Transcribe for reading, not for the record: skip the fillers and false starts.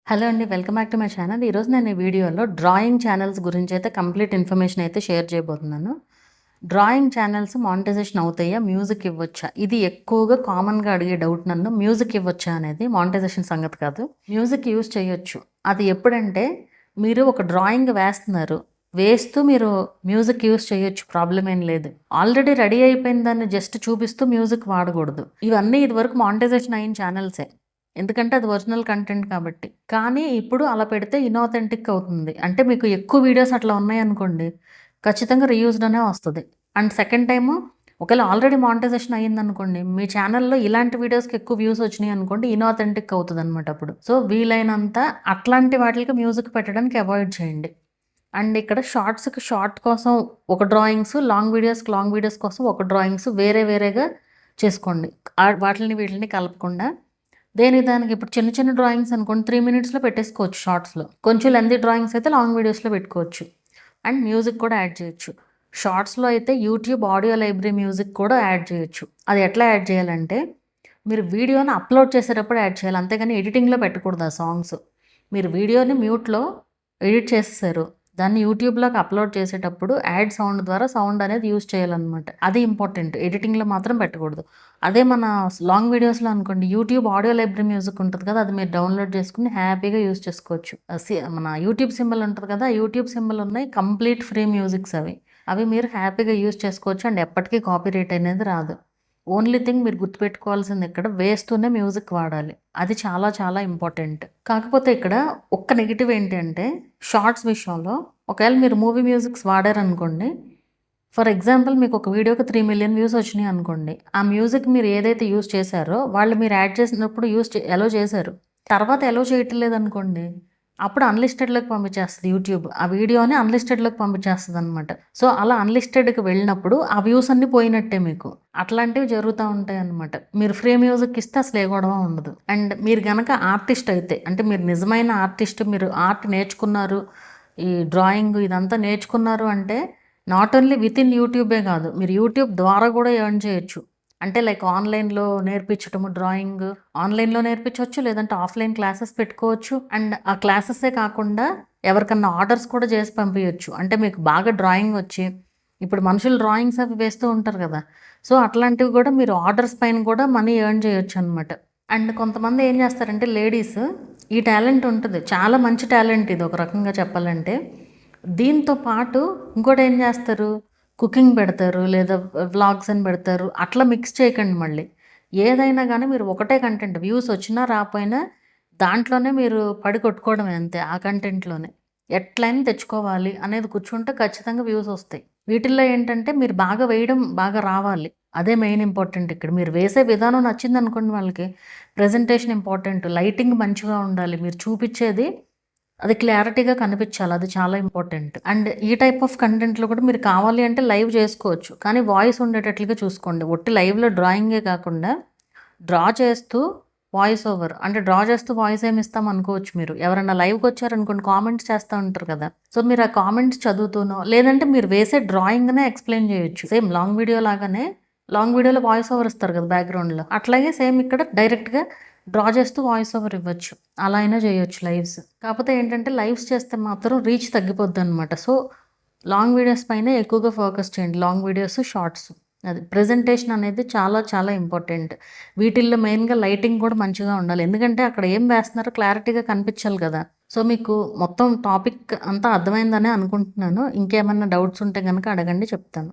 Hello అండి. Welcome back to my channel. ఈరోజు నేను ఈ వీడియోలో డ్రాయింగ్ ఛానల్స్ గురించి అయితే కంప్లీట్ ఇన్ఫర్మేషన్ అయితే షేర్ చేయబోతున్నాను. డ్రాయింగ్ ఛానల్స్ మానిటైజేషన్ అవుతాయా? మ్యూజిక్ ఇవ్వొచ్చా? ఇది ఎక్కువగా కామన్‌గా అడిగే డౌట్ నన్ను. మ్యూజిక్ ఇవ్వొచ్చా అనేది మానిటైజేషన్ సంగతి కాదు. మ్యూజిక్ యూజ్ చేయొచ్చు. అది ఎప్పుడంటే మీరు ఒక డ్రాయింగ్ వేస్తున్నారు. వేస్తూ మీరు మ్యూజిక్ యూజ్ చేయొచ్చు. ప్రాబ్లమ్ ఏం లేదు. ఆల్రెడీ రెడీ అయిపోయిన దాన్ని జస్ట్ చూపిస్తూ మ్యూజిక్ వాడకూడదు. ఇవన్నీ ఇదివరకు మానిటైజేషన్ అయిన ఛానల్సే. ఎందుకంటే అది ఒరిజినల్ కంటెంట్ కాబట్టి. కానీ ఇప్పుడు అలా పెడితే ఇనాథెంటిక్ అవుతుంది. అంటే మీకు ఎక్కువ వీడియోస్ అట్లా ఉన్నాయనుకోండి, ఖచ్చితంగా రీయూజ్డ్ అనే వస్తది. అండ్ సెకండ్ టైము ఒకవేళ ఆల్రెడీ మానిటైజేషన్ అయ్యిందనుకోండి, మీ ఛానల్‌లో ఇలాంటి వీడియోస్‌కి ఎక్కువ వ్యూస్ వచ్చినాయి అనుకోండి, ఇనాథెంటిక్ అవుతదనమాట అప్పుడు. సో, వీలైనంత అట్లాంటి వాటిలకి మ్యూజిక్ పెట్టడానికి అవాయిడ్ చేయండి. అండ్ ఇక్కడ షార్ట్స్‌కి షార్ట్ కోసం ఒక డ్రాయింగ్స్, లాంగ్ వీడియోస్ కోసం ఒక డ్రాయింగ్స్ వేరే వేరేగా చేసుకోండి. వాటిలిని వీటిలిని కలపకుండా దానికి ఇప్పుడు చిన్న చిన్న డ్రాయింగ్స్ అనుకోండి 3 మినిట్స్‌లో పెట్టేసుకోవచ్చు షార్ట్స్‌లో. కొంచెం లెంతీ డ్రాయింగ్స్ అయితే లాంగ్ వీడియోస్‌లో పెట్టుకోవచ్చు. అండ్ మ్యూజిక్ కూడా యాడ్ చేయొచ్చు. షార్ట్స్‌లో అయితే యూట్యూబ్ ఆడియో లైబ్రరీ మ్యూజిక్ కూడా యాడ్ చేయొచ్చు. అది ఎట్లా యాడ్ చేయాలంటే, మీరు వీడియోని అప్లోడ్ చేసేటప్పుడు యాడ్ చేయాలి. అంతేగాని ఎడిటింగ్‌లో పెట్టకూడదు ఆ సాంగ్స్. మీరు వీడియోని మ్యూట్‌లో ఎడిట్ చేసేసారు. దాన్ని యూట్యూబ్‌లోకి అప్లోడ్ చేసేటప్పుడు యాడ్ సౌండ్ ద్వారా సౌండ్ అనేది యూజ్ చేయాలన్నమాట. అది ఇంపార్టెంట్. ఎడిటింగ్‌లో మాత్రం పెట్టకూడదు. అదే మన లాంగ్ వీడియోస్‌లో అనుకోండి యూట్యూబ్ ఆడియో లైబ్రరీ మ్యూజిక్ ఉంటుంది కదా! అది మీరు డౌన్‌లోడ్ చేసుకొని హ్యాపీగా యూజ్ చేసుకోవచ్చు. మన యూట్యూబ్ సింబల్ ఉంటది కదా! ఆ యూట్యూబ్ సింబల్ ఉన్నాయి కంప్లీట్ ఫ్రీ మ్యూజిక్స్ అవి. అవి మీరు హ్యాపీగా యూజ్ చేసుకోవచ్చు. అండ్ ఎప్పటికీ కాపీరైట్ అనేది రాదు. ఓన్లీ థింగ్ మీరు గుర్తుపెట్టుకోవాల్సింది ఇక్కడ వేస్తూనే మ్యూజిక్ వాడాలి. అది చాలా చాలా ఇంపార్టెంట్. కాకపోతే ఇక్కడ ఒక్క నెగెటివ్ ఏంటి అంటే షార్ట్స్ విషయంలో ఒకవేళ మీరు మూవీ మ్యూజిక్స్ వాడారనుకోండి, ఫర్ ఎగ్జాంపుల్ మీకు ఒక వీడియోకి 3,000,000 వ్యూస్ వచ్చినాయి అనుకోండి. ఆ మ్యూజిక్ మీరు ఏదైతే యూజ్ చేశారో వాళ్ళు మీరు యాడ్ చేసినప్పుడు ఎలో చేశారు. తర్వాత ఎలో చేయటం లేదనుకోండి, అప్పుడు అన్‌లిస్టెడ్‌లోకి పంపించేస్తది యూట్యూబ్. ఆ వీడియోని అన్‌లిస్టెడ్‌లోకి పంపించేస్తదనమాట. సో, అలా అన్‌లిస్టెడ్‌కి వెళ్ళినప్పుడు ఆ వ్యూస్ అన్నీ పోయినట్టే మీకు. అట్లాంటివి జరుగుతా ఉంటాయన్నమాట. మీరు ఫ్రీ మ్యూజిక్ ఇస్తే అసలు ఏ గొడవ ఉండదు. అండ్ మీరు గనక ఆర్టిస్ట్ అయితే, అంటే మీరు నిజమైన ఆర్టిస్ట్, మీరు ఆర్ట్ నేర్చుకున్నారు, ఈ డ్రాయింగ్ ఇదంతా నేర్చుకున్నారు అంటే నాట్ ఓన్లీ వితిన్ యూట్యూబే కాదు, మీరు యూట్యూబ్ ద్వారా కూడా ఎర్న్ చేయొచ్చు. అంటే లైక్ ఆన్‌లైన్‌లో నేర్పించటము డ్రాయింగ్, ఆన్‌లైన్‌లో నేర్పించొచ్చు. లేదంటే ఆఫ్‌లైన్ క్లాసెస్ పెట్టుకోవచ్చు. అండ్ ఆ క్లాసెసే కాకుండా ఎవరికన్నా ఆర్డర్స్ కూడా చేసి పంపియొచ్చు. అంటే మీకు బాగా డ్రాయింగ్ వచ్చి, ఇప్పుడు మనుషులు డ్రాయింగ్స్ అవి వేస్తూ ఉంటారు కదా! సో, అట్లాంటివి కూడా మీరు ఆర్డర్స్ పైన కూడా మనీ ఎర్న్ చేయొచ్చనమాట. అండ్ కొంతమంది ఏం చేస్తారంటే లేడీస్, ఈ టాలెంట్ ఉంటది. చాలా మంచి టాలెంట్ ఇది ఒక రకంగా చెప్పాలంటే. దీంతో పాటు ఇంకోటేం చేస్తారు, కుకింగ్ పెడతారు, లేదా వ్లాగ్స్ అని పెడతారు. అట్లా మిక్స్ చేయకండి మళ్ళీ. ఏదైనా గానీ మీరు ఒకటే కంటెంట్ వ్యూస్ వచ్చినా రాపోయినా దాంట్లోనే మీరు పడి కొట్టుకోవడమే అంతే. ఆ కంటెంట్‌లోనే. ఎట్లైనా తెచ్చుకోవాలి అనేది కూర్చుంటే ఖచ్చితంగా వ్యూస్ వస్తాయి. వీటిల్లో ఏంటంటే మీరు బాగా వేయడం బాగా రావాలి. అదే మెయిన్ ఇంపార్టెంట్ ఇక్కడ. మీరు వేసే విధానం నచ్చిందనుకోండి వాళ్ళకి, ప్రెజెంటేషన్ ఇంపార్టెంట్, లైటింగ్ మంచిగా ఉండాలి. మీరు చూపిచ్చేది అది క్లారిటీగా కనిపించాలి. అది చాలా ఇంపార్టెంట్. అండ్ ఈ టైప్ ఆఫ్ కంటెంట్‌లో కూడా మీరు కావాలి అంటే లైవ్ చేసుకోవచ్చు. కానీ వాయిస్ ఉండేటట్లుగా చూసుకోండి. ఒట్టి లైవ్‌లో డ్రాయింగే కాకుండా డ్రా చేస్తూ వాయిస్ ఓవర్, అంటే డ్రా చేస్తూ వాయిస్ ఏమి ఇస్తాం అనుకోవచ్చు మీరు. ఎవరైనా లైవ్‌కొచ్చారనుకోండి కామెంట్స్ చేస్తా ఉంటారు కదా! సో, మీరు ఆ కామెంట్స్ చదువుతూనో, లేదంటే మీరు వేసే డ్రాయింగ్‌నే ఎక్స్‌ప్లెయిన్ చేయొచ్చు. సేమ్ లాంగ్ వీడియో లాగానే లాంగ్ వీడియోలో వాయిస్ ఓవర్ ఇస్తారు కదా బ్యాక్‌గ్రౌండ్‌లో. అట్లాగే సేమ్ ఇక్కడ డైరెక్ట్‌గా డ్రా చేస్తూ వాయిస్ ఓవర్ ఇవ్వచ్చు. అలా అయినా చేయొచ్చు లైవ్స్. కాకపోతే ఏంటంటే లైవ్స్ చేస్తే మాత్రం రీచ్ తగ్గిపోద్దనమాట. సో, లాంగ్ వీడియోస్ పైనే ఎక్కువగా ఫోకస్ చేయండి. Long videos, shorts. అది ప్రెజెంటేషన్ అనేది చాలా చాలా ఇంపార్టెంట్. వీటిల్లో మెయిన్‌గా లైటింగ్ కూడా మంచిగా ఉండాలి. ఎందుకంటే అక్కడ ఏం వేస్తున్నారో క్లారిటీగా కనిపించాలి కదా! సో, మీకు మొత్తం టాపిక్ అంతా అర్థమైందనే అనుకుంటున్నాను. ఇంకేమన్నా డౌట్స్ ఉంటే గనక అడగండి చెప్తాను.